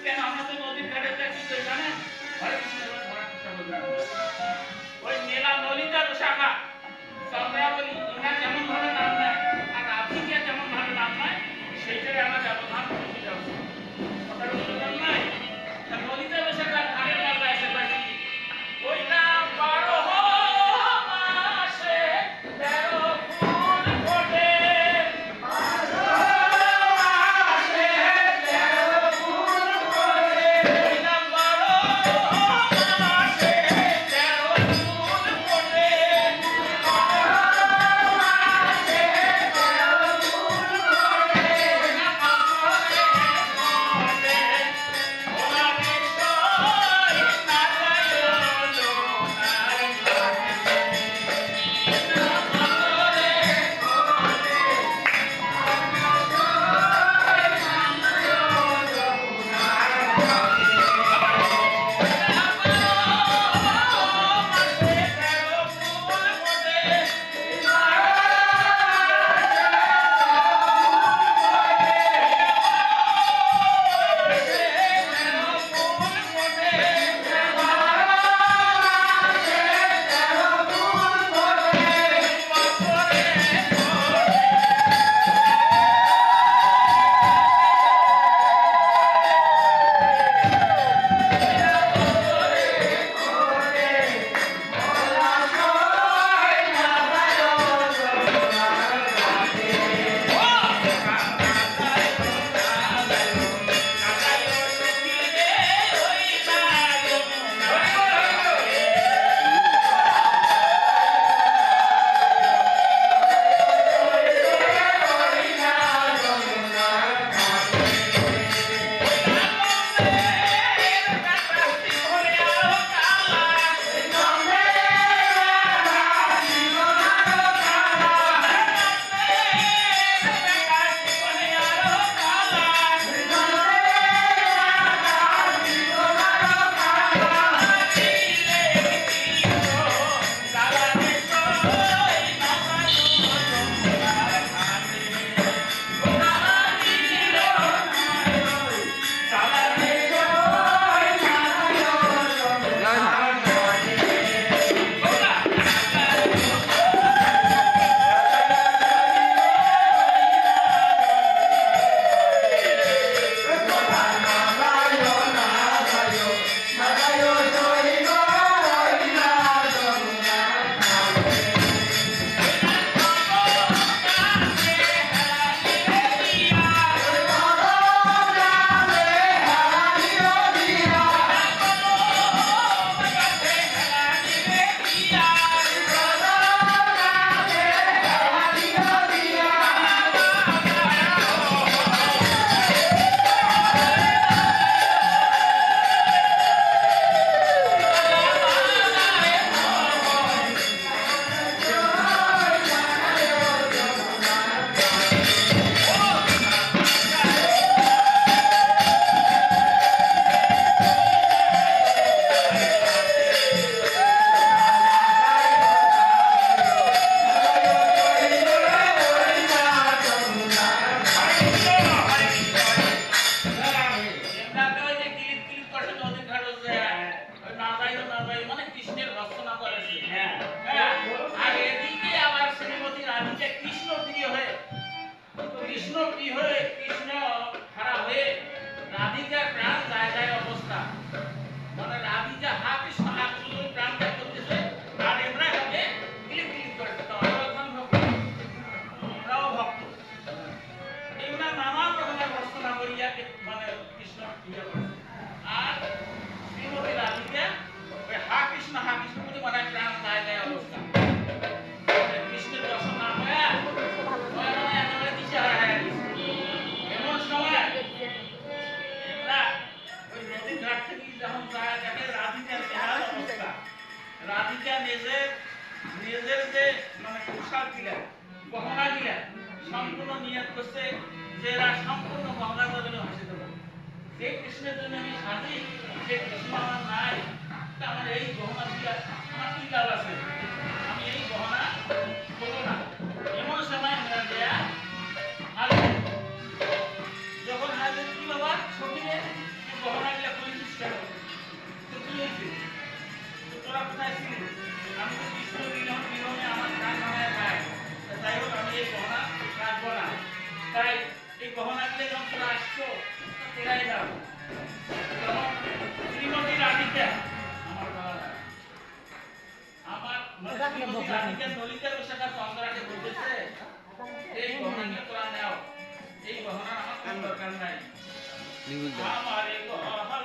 কেন আমরা তো নদীর ঘাটে দেখি তো জানেন হরে কৃষ্ণ ধরার চেষ্টা করলাম ওই মেলা ললিতা শাখা চন্দ্রাবলী এরা যেমন ভাবে নাম নেয় আর রাধিকা যেমন ভাবে নাম নেয় সেইটাই আমার ব্যবধান বেশি যাচ্ছে কথাটা বুঝলাম নাই ললিতা শাখা ঘাটের পাল্লা এসে পাইছি ওইটা 12 মাসে 13 ফুল ফোটে রাধিকা নিজের যে মানে পোশাক দিলেন গহনা দিলেন সম্পূর্ণ নিয়ত করছে যে এরা সম্পূর্ণ গহনা বদলে হাসি দেবো যে কৃষ্ণের জন্য আমি সাজি যে কৃষ্ণ আমার নাই তা আমার এই গহনা দিয়ে আমার কি লাভ আছে আমি এই গহনা করবো না এমন সময় দেয়া যখন হাজির কি বাবা ছবি গহনা নলিতা রসাকা চন্দ্রাকে বলতেছে এই গহনাকে তোরা নাও, এই গহনা আমার কোনো দরকার নাই, আমারে গহনা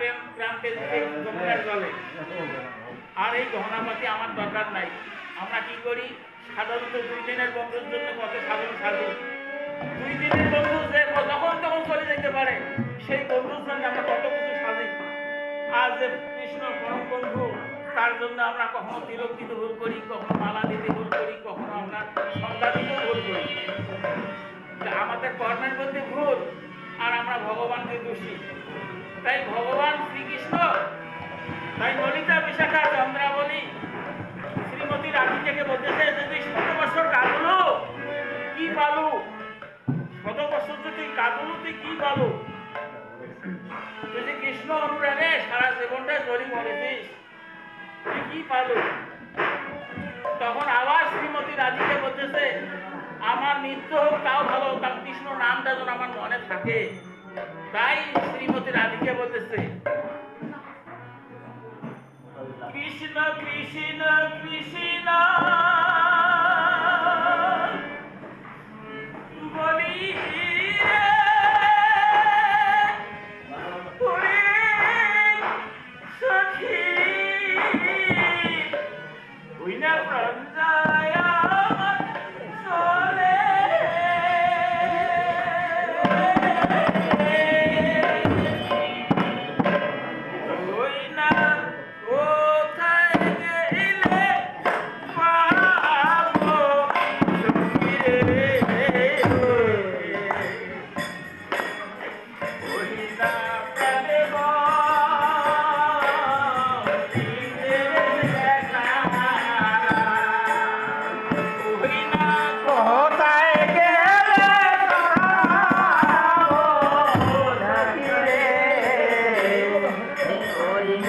প্রেম প্রান্তে যমুনার জলে। আর এই গহনাপাতি আমার দরকার নাই। আমরা কি করি, সাধারণত 2 দিনের বন্ধুর জন্য কত সাধারণ সাধু, 2 দিনের বন্ধু যে যখন তখন চলে যেতে পারে, সেই বন্ধুর জন্য আমরা কত কিছু সাজি। আজ যে কৃষ্ণ পরম বন্ধু, তার জন্য আমরা কখনো তিলক দিতে ভুল করি, কখনো মালা দিতে ভুল করি, কখনো আমরা সন্ধ্যা দিতে ভুল করি। আমাদের কর্মের মধ্যে ভুল, আর আমরা ভগবানকে দোষী। তাই ভগবান শ্রীকৃষ্ণ, তাই ললিতা বিশাখা চন্দ্রাবলী শ্রীমতী রাধিকাকে বলতেছে, যদি 100 বছর কাঁদলো কি পালু, 100 বছর যদি কাঁদলো তুই কি পালু, তুই যে কৃষ্ণ অনুরাগে সারা জীবনটা জড়ি মরেছিস, তুই কি পালু। তখন আবার শ্রীমতী রাধিকা বলতেছে, আমার মৃত্যু হোক তাও ভালো, তার কৃষ্ণ নামটা যেন আমার মনে থাকে। তাই শ্রীমতী রাধিকা বলতেছে, কৃষ্ণ কৃষ্ণ কৃষ্ণ বলি সখী ওই না প্রাঞ্জয় চলে ওই না কোথায় গেলে পাবো সখী রে, ওই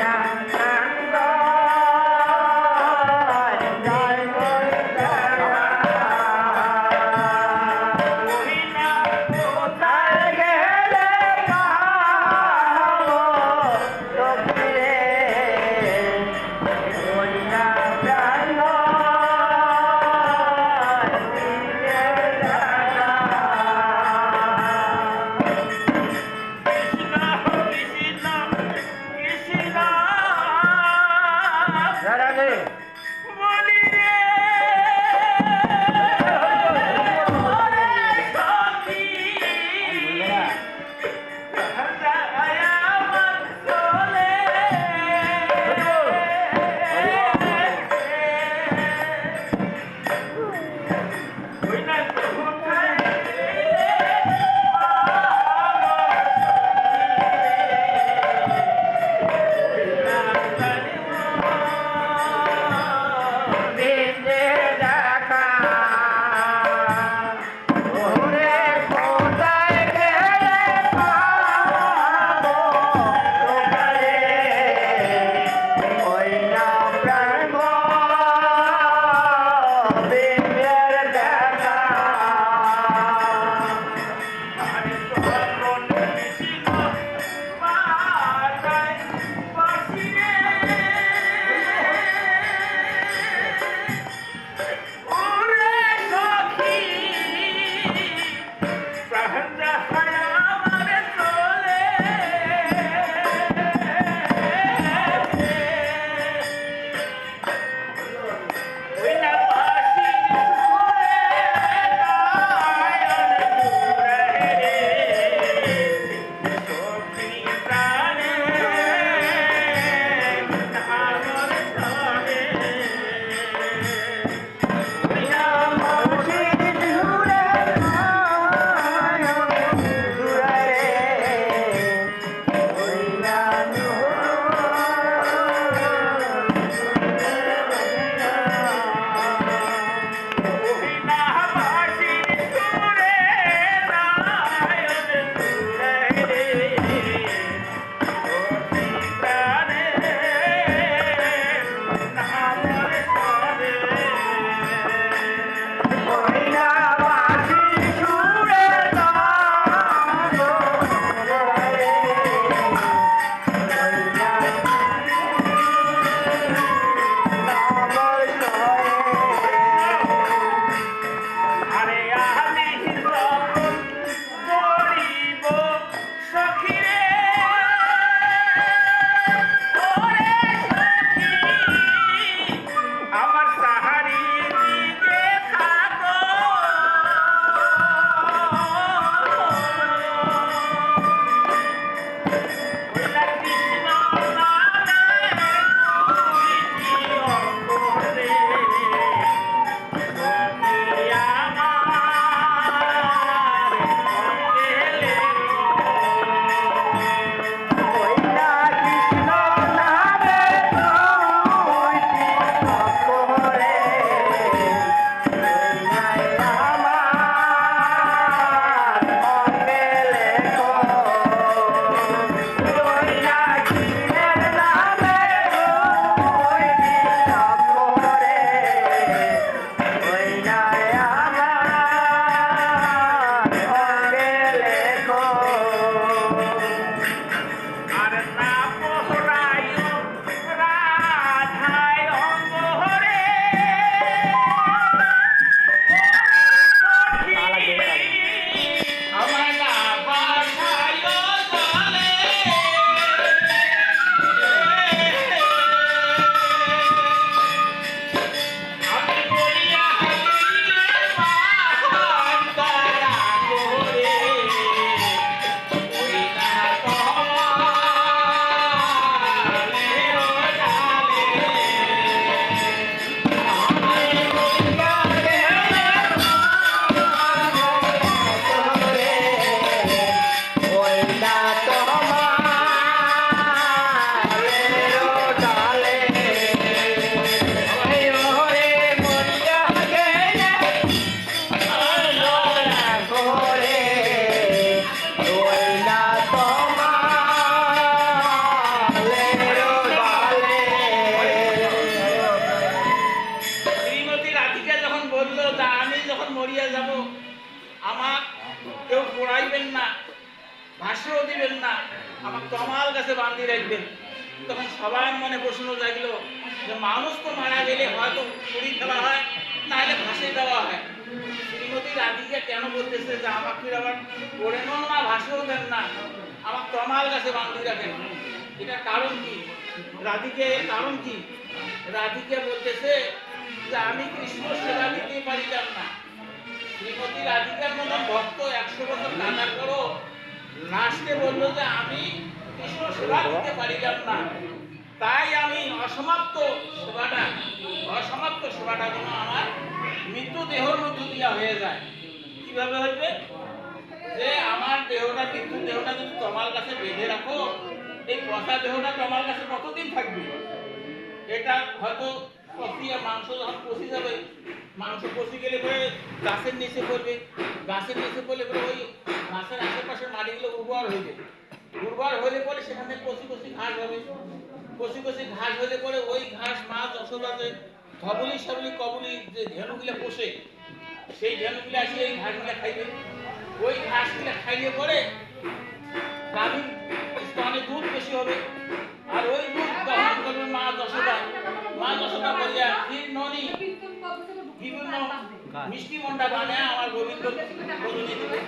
না প্রাণে ভাসাবেন না, ভাসেও দিবেন না, আমার তমাল কাছে বান্ধি রাখবেন। তখন সবার মনে প্রশ্ন জাগলো যে মানুষ তো মারা গেলে হয়তো পুড়ি ফেলা হয়, নাহলে ভাসে দেওয়া হয়। শ্রীমতী রাধিকা কেন বলতেছে যে আমাকে আবার পড়েনও না, ভাসেও দেন না, আমার তমাল কাছে বান্ধি রাখেন? এটার কারণ কি? রাধিকের কারণ কি? রাধিকা বলতেছে যে আমি কৃষ্ণ সেবা দিতে পারিলাম না। শ্রীমতী রাধিকার মতন ভক্ত 100 বছর কাটার পরও লাস্টে বললো যে আমি কৃষ্ণ সেবা দিতে পারিলাম না, তাই আমি অসমাপ্ত সেবাটা যেন আমার মৃত্যু দেহর মধ্য দিয়া হয়ে যায়। কিভাবে হইবে? যে আমার দেহটা, মৃত্যু দেহটা যদি তোমার কাছে বেঁধে রাখো, এই পচা দেহটা তোমার কাছে কতদিন থাকবে? এটা হয়তো পচিয়ে মাংস যখন পচে যাবে, মাংস পচে গেলে পরে গাছের নিচে পড়বে, গাছের নিচে পড়লে পরে ওই গাছের আশেপাশের মাটিগুলো উর্বর হয়ে যাবে। উর্বর হলে পরে সেখানে কচি কচি ঘাস হবে, কচি কচি ঘাস হলে পরে ওই ঘাস মাছ যশোদাতে ধবলি সাবলি কবলি যে ধেনুগুলো পোষে, সেই ধেনুগুলো আসে এই ঘাসগুলো খাইবে। ওই ঘাসগুলো খাইলে পরে গাভীর স্তনে দুধ বেশি হবে, আর ওই দুধ দহন করবে মা যশোদা। মা যশোদা বলিয়া ক্ষীর ননি বিভিন্ন মিষ্টি মন্ডা বানায় আমার গোবিন্দ বদনে দিবে।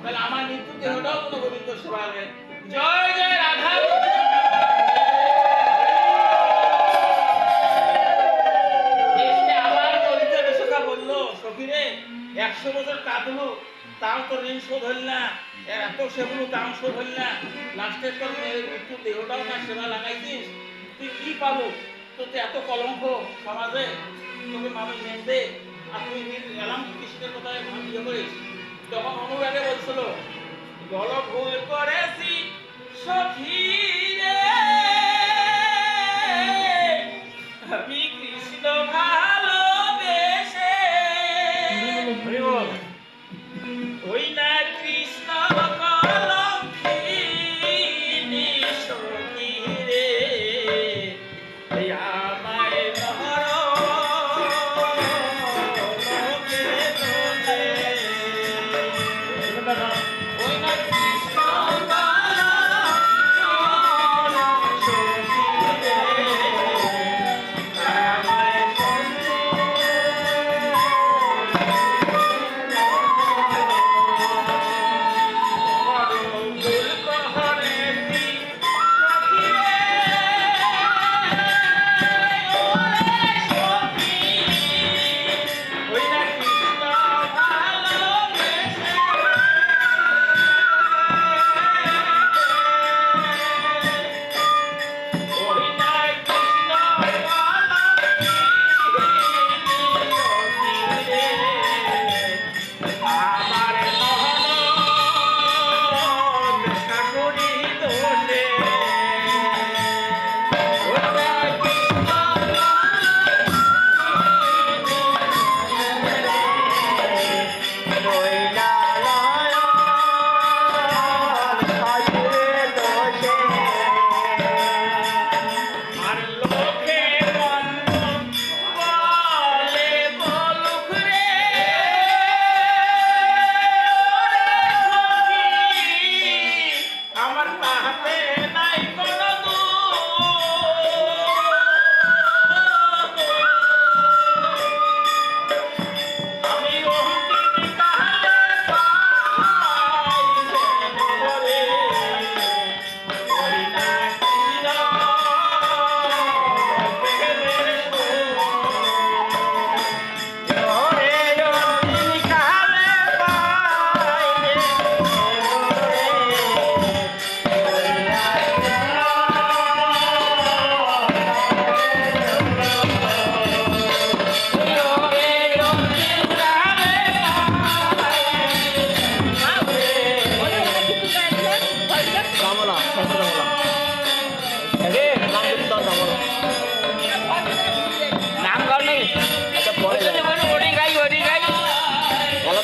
তাহলে আমার মৃত্যু দেহটাও কোনো গোবিন্দ সেবা হবে। জয় জয় রাধা। আবার ললিতা রসিকা বলল, সখীরে 100 বছর কাঁদলো, তাও তো ঋণ শোধ হল না, এত সেগুলো তাও শোধ হল না, লাস্টের তোর মৃত্যু দেহটাও না সেবা লাগাইছিস, তুই কি পাবো? তোর এত কলঙ্ক সমাজে, তোকে মানুষ নেবে, আর তুই এলাম কৃষ্ণের কথায় ইয়ে করিস। তখন অনুরাগে বলছিল, গল ভুল করেছি সখী রে, আমি কৃষ্ণ ভালোবেসে, ওই না কৃষ্ণ কলঙ্কিনী সখী রে, আমায় নহর ওই না কৃষ্ণ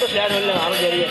तो शेयर हो ले आरो जरिए